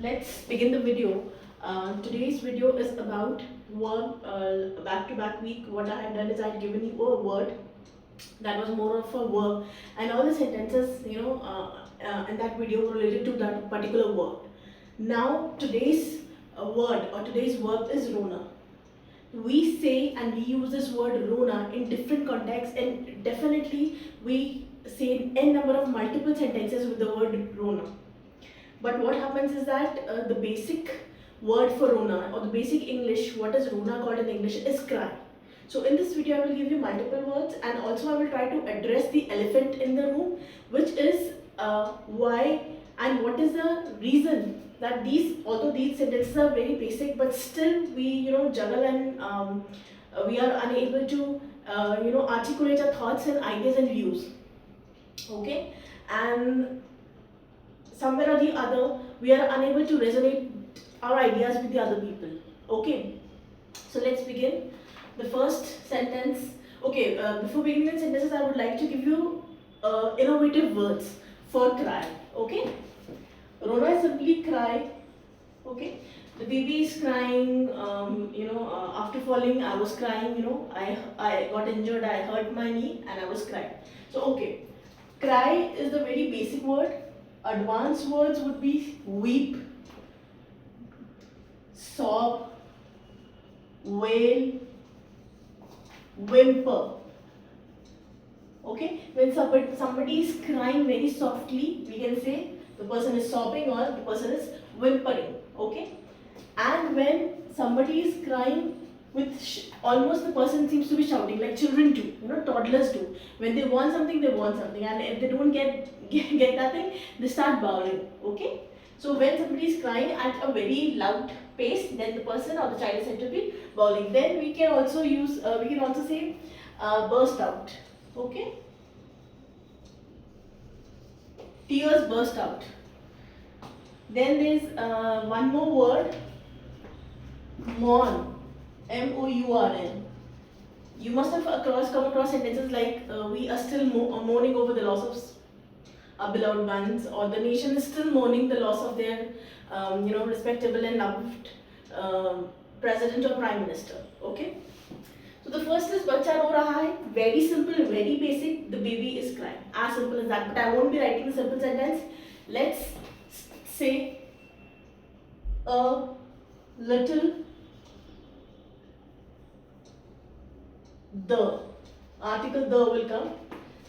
let's begin the video. Today's video is about work, back-to-back week. What I have done is I have given you a word that was more of a verb, and all the sentences, in that video were related to that particular word. Now, today's word or today's verb is Rona. We say and we use this word Rona in different contexts, and definitely we say n number of multiple sentences with the word Rona. But what happens is that the basic word for Rona or the basic English, what is Rona called in English, is cry. So in this video I will give you multiple words, and also I will try to address the elephant in the room, which is why and what is the reason that although these sentences are very basic, but still we juggle and we are unable to articulate our thoughts and ideas and views. Okay, and somewhere or the other we are unable to resonate our ideas with the other people. Okay, so let's begin the first sentence. Okay, before beginning the sentences I would like to give you innovative words for cry. Okay, Rona is simply cry. Okay, the baby is crying, after falling I was crying, I got injured, I hurt my knee and I was crying. So okay, cry is the very basic word. Advanced words would be weep, sob, wail, whimper. Okay, when somebody is crying very softly, we can say the person is sobbing or the person is whimpering. Okay, and when somebody is crying with almost the person seems to be shouting, like children do, toddlers do. When they want something, they want something, and if they don't get that thing, they start bawling. Okay, so when somebody is crying at a very loud pace, then the person or the child is said to be bawling. Then we can also say burst out. Okay, tears burst out. Then there's one more word, mourn, mourn. You must have come across sentences like we are still mourning over the loss of our beloved ones, or the nation is still mourning the loss of their respectable and loved president or prime minister. Okay, so the first is bacha ro raha hai. Very simple, very basic. The baby is crying. As simple as that. But I won't be writing a simple sentence. Let's say a little, the article the will come.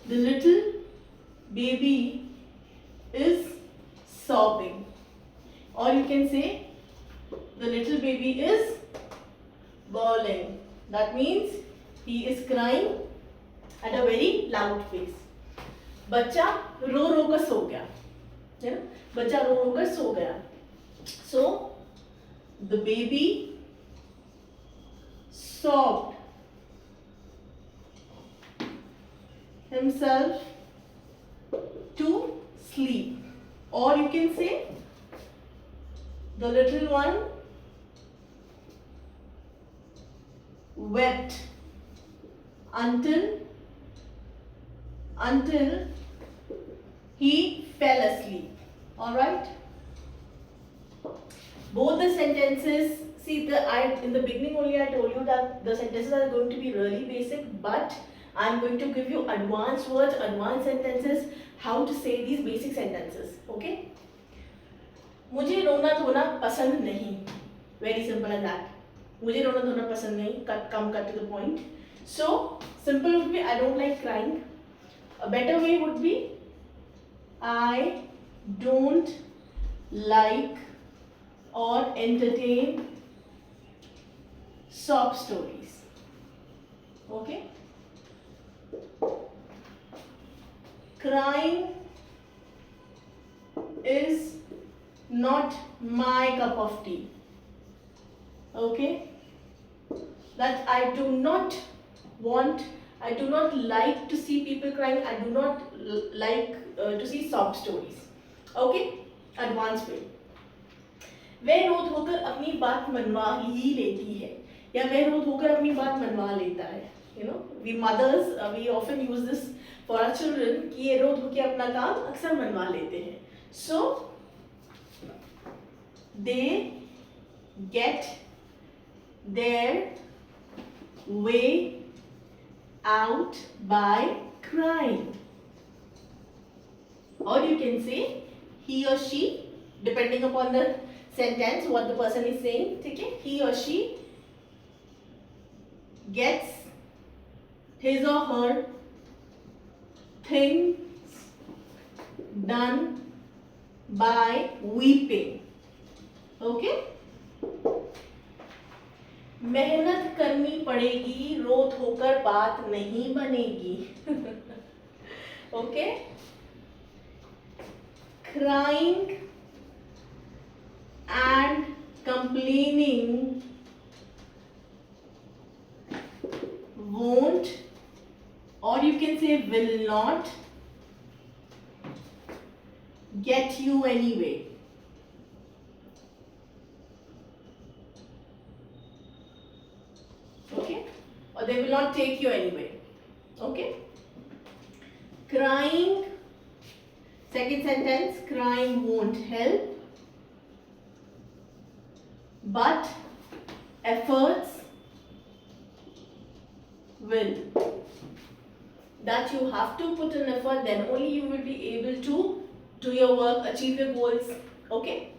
The little baby is sobbing, or you can say the little baby is bawling. That means he is crying at a very loud pace. बच्चा रो रो कर सो गया, है ना, बच्चा रो रो कर सो गया. So the baby sobbed himself to sleep, or you can say the little one wept until he fell asleep. All right, both the sentences, see, in the beginning only I told you that the sentences are going to be really basic, but I'm going to give you advanced words, advanced sentences, how to say these basic sentences. Okay, मुझे रोना धोना पसंद नहीं. Very simple as that. मुझे रोना धोना पसंद नहीं. Cut to the point. So simple would be I don't like crying. A better way would be I don't like or entertain sob stories. Okay, crying is not my cup of tea. Okay, that I do not like to see people crying. I do not like to see sob stories. Okay, advanced way. वह रोध होकर अपनी बात मनवा ही लेती है, या वह रोध होकर अपनी बात मनवा लेता है. We mothers, we often use this for our children कि ये रोध होकर अपना काम अक्सर मनवा लेते हैं. So they get their way out by crying. Or you can say he or she, depending upon the sentence, what the person is saying. Okay? He or she gets his or her things done by weeping. Okay? मेहनत करनी पड़ेगी, रो धोकर बात नहीं बनेगी. Okay? Crying and complaining won't, or you can say will not, get you anyway. Okay? Or they will not take you anyway. Okay? Crying, second sentence, crying won't help, but efforts will. That you have to put an effort, then only you will be able to do your work, achieve your goals. Okay?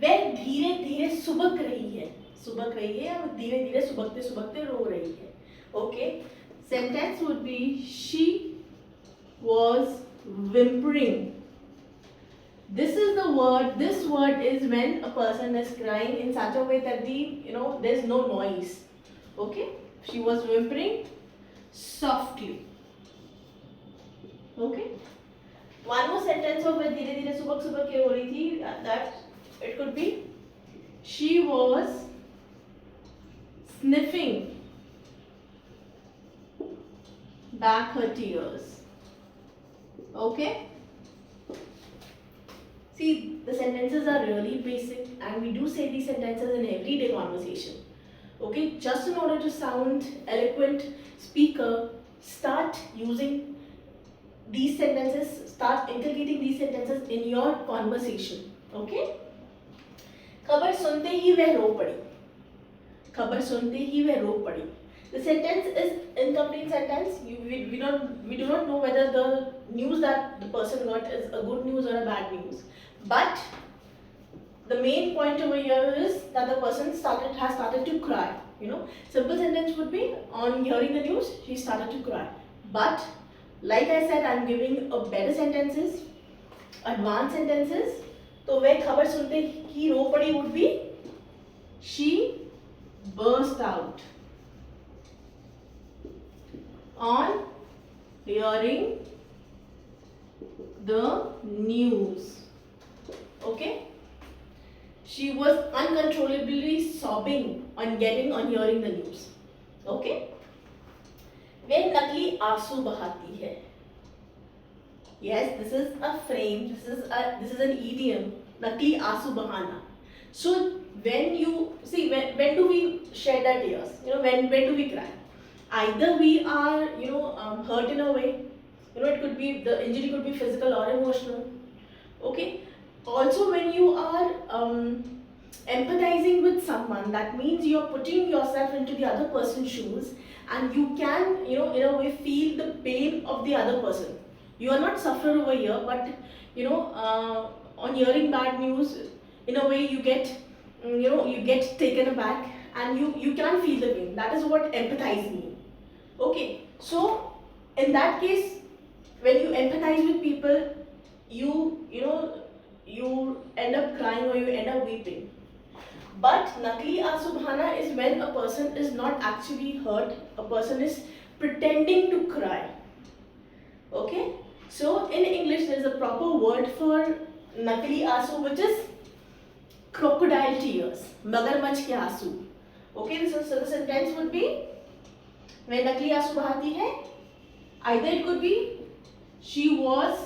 वह धीरे धीरे सुबक रही है, सुबक रही है, और धीरे धीरे सुबकते सुबकते रो रही है. Okay? Sentence would be she was whimpering. This is the word. This word is when a person is crying in such a way that there's no noise. Okay? She was whimpering softly. Okay? One more sentence of वह धीरे धीरे सुबक सुबक के हो रही थी. That it could be she was sniffing back her tears. Okay? See, the sentences are really basic, and we do say these sentences in everyday conversation. Okay? Just in order to sound eloquent speaker, start using these sentences, start inculcating these sentences in your conversation. Okay? खबर सुनते ही वह रो पड़ी. खबर सुनते ही वह रो पड़ी. The sentence is incomplete sentence. We do not know whether the news that the person got is a good news or a bad news. But the main point over here is that the person has started to cry. Simple sentence would be, on hearing the news, she started to cry. But like I said, I'm giving a better sentences, advanced sentences. तो वह खबर सुनते ही रो पड़ी would be she burst out on hearing the news. Okay? She was uncontrollably sobbing on hearing the news. Okay? वह नकली आंसू बहाती है. Yes, this is a frame. This is an idiom. Nakli आंसू बहाना. So when you see, when do we shed our tears? When do we cry? Either we are hurt in a way. It could be, the injury could be physical or emotional. Okay. Also, when you are empathizing with someone, that means you are putting yourself into the other person's shoes, and you can in a way feel the pain of the other person. You are not sufferer over here, but on hearing bad news, in a way you get taken aback, and you can feel the pain. That is what empathize means. Okay, so in that case, when you empathize with people, you end up crying or you end up weeping. But nakli aansu bahana is when a person is not actually hurt, a person is pretending to cry. Okay, so in English there is a proper word for nakli aansu, which is crocodile tears, magarmach ke aansu. Okay, so the sentence would be, वह नकली आंसू बहाती है. Either it could be she was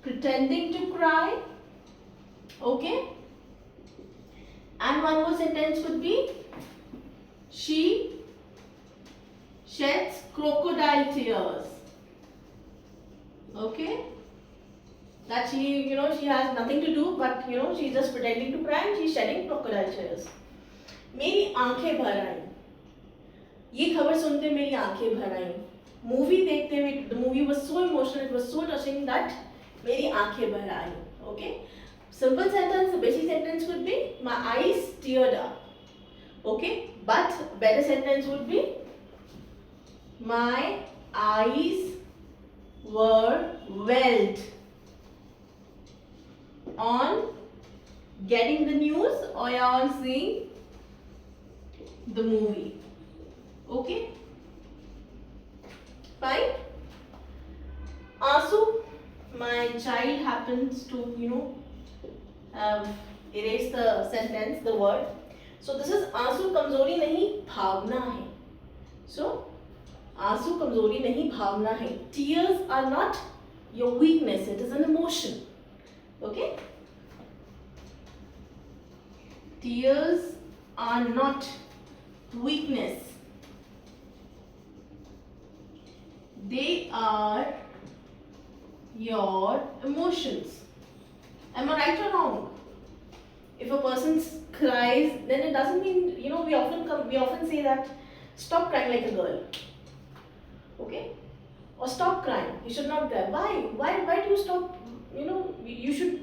pretending to cry. Okay, and one more sentence could be she sheds crocodile tears. Okay, that she has nothing to do, but she's just pretending to cry and she's shedding crocodile tears. मेरी आंखें भर आई, ये खबर सुनते मेरी आंखें भर आई. Movie देखते हुए, the movie was so emotional, it was so touching that मेरी आंखें भर आई. Okay, simple sentence, the basic sentence would be my eyes teared up. Okay, but better sentence would be my eyes were welled on getting the news or on seeing the movie. Okay, fine. Asu, my child happens to erase the sentence, the word. So this is आंसू कमजोरी नहीं भावना है. So आंसू कमजोरी नहीं भावना है. Tears are not your weakness, it is an emotion. Okay, tears are not weakness, they are your emotions. Am I right or wrong? If a person cries, then it doesn't mean, we often say that stop crying like a girl. Okay, or stop crying, you should not cry. Why do you stop? You should,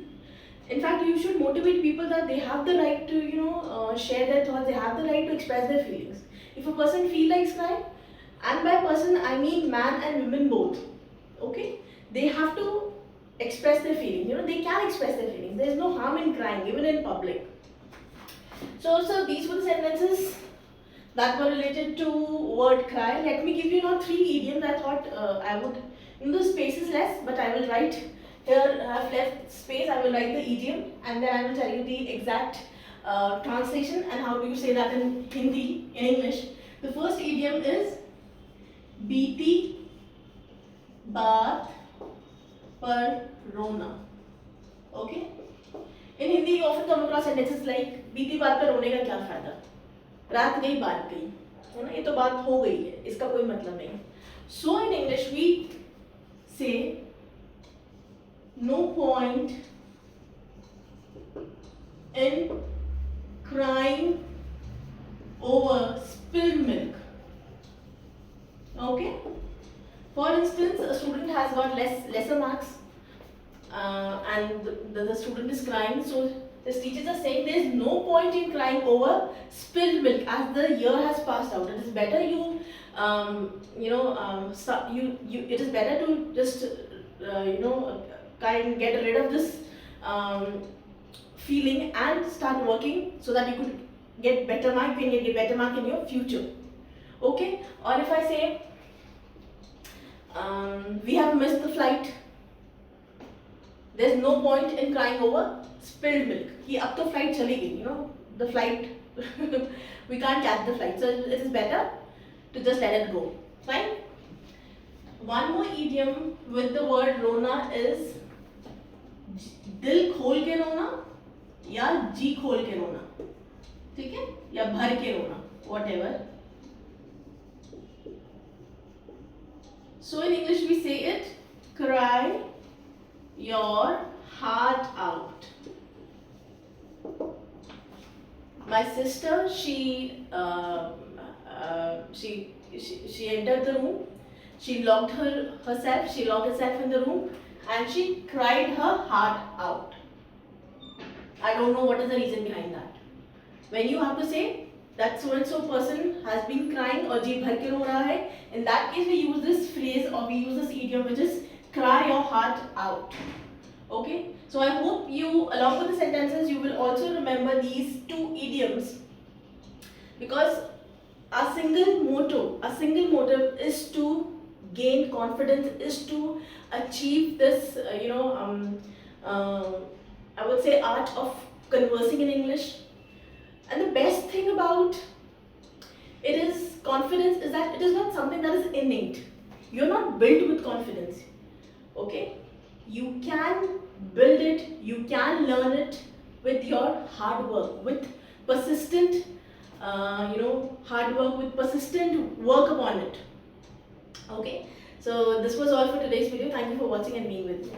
in fact, you should motivate people that they have the right to share their thoughts, they have the right to express their feelings. If a person feels like crying, and by person I mean man and women both, okay, they have to express their feelings. They can express their feelings. There is no harm in crying, even in public. So these were the sentences that were related to word cry. Let me give you now 3 idioms. I thought I would, the space is less, but I will write here. I have left space. I will write the idiom and then I will tell you the exact translation and how do you say that in Hindi, in English. The first idiom is बीती बात पर रोना. Okay? In Hindi, you often come across sentences like बीती बात पर रोने का क्या फायदा, रात गई बात गई, है ना, ये तो बात हो गई है, इसका कोई मतलब नहीं. So in English we say no point in crying over spilled milk. Okay. For instance, a student has got lesser marks and the student is crying. So his teachers are saying there is no point in crying over spilled milk as the year has passed out. It is better it is better to just kind get rid of this feeling and start working so that you could get better mark. You can get better mark in your future. Okay. Or if I say we have missed the flight, there's no point in crying over spilled milk. कि अब तो flight चली गई, the flight we can't catch the flight, so it is better to just let it go. Fine. One more idiom with the word rona is दिल खोल के रोना या जी खोल के रोना, ठीक है, या भर के रोना, whatever. So in English we say it, cry your heart out. My sister, she entered the room, she locked herself in the room and she cried her heart out. I don't know what is the reason behind that. When you have to say that so and so person has been crying or जी भर के रो रहा है, in that case we use this phrase or we use this idiom which is cry your heart out. Okay, so I hope you, along with the sentences, you will also remember these 2 idioms, because a single motive is to gain confidence, is to achieve this I would say art of conversing in English. And the best thing about it is confidence is that it is not something that is innate. You're not built with confidence. Okay? You can build it, you can learn it with your hard work, with persistent hard work, with persistent work upon it. Okay? So this was all for today's video. Thank you for watching and being with me.